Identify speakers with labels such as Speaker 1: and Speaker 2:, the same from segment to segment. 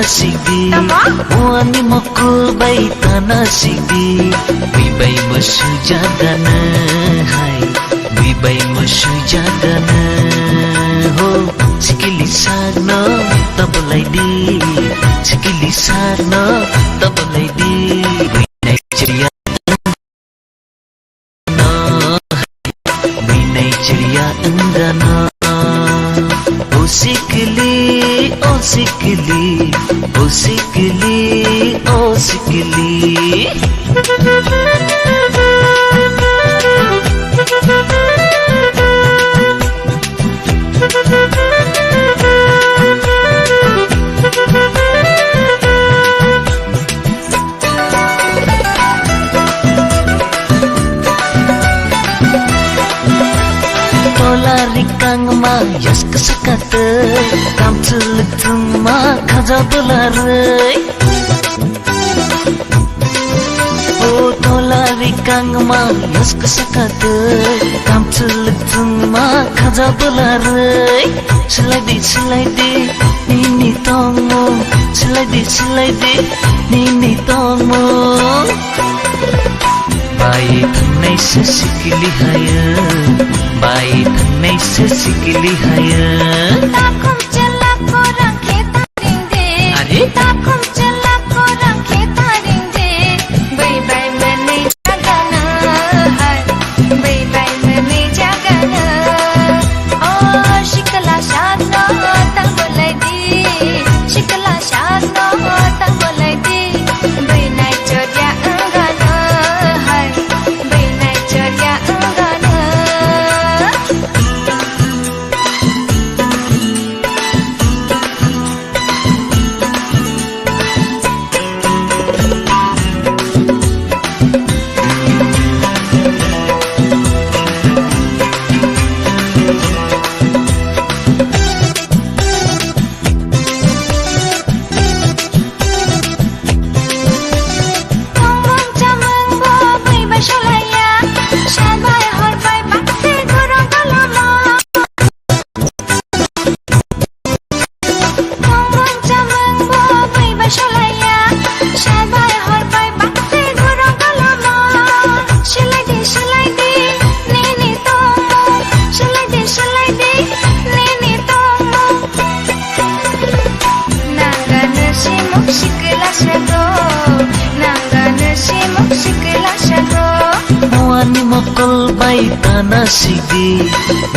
Speaker 1: sigdi Wani mokul bai tana sigdi Bibai masu jagana hai Bibai masu jagana ho Sikili sarno tabalai di Sikili sarno tabalai di Binai ceria Binai ceria enggana Oh sikili, oh sikili, oh sikili, oh sikili. Rikang ma yas kesakate kam celektung ma kaza belare Oh tola rikang ma yas kesakate kam celektung ma kaza belare Selai di nini tongo Selai di nini tongo Baik nai sesikili haya Baik nai sesikili haya
Speaker 2: Takum celak korang kita ringde Takum celak korang kita ringde Bye-bye mene jagana hai Bye-bye mene jagana Oh shikla shadna tang bolai di Shikla shadna tang bolai di Bye nai chodia angana hai Bye nai chodia angana
Speaker 1: Wani mokul bai tana sigdi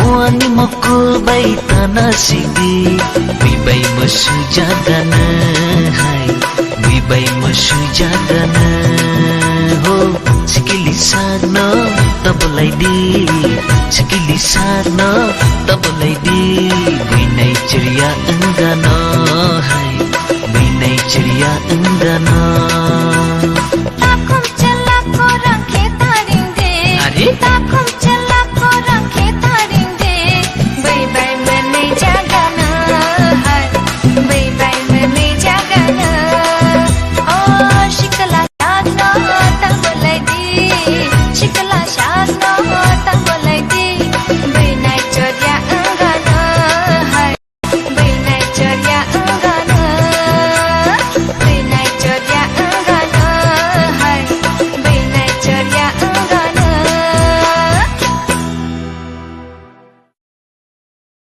Speaker 1: Wani mokul bai tana sigdi Bibai masu jagana hai Bibai masu jagana ho Sikili sarno tabalai di Sikili sarno tabalai di Binai ceria enggana hai Binai ceria enggana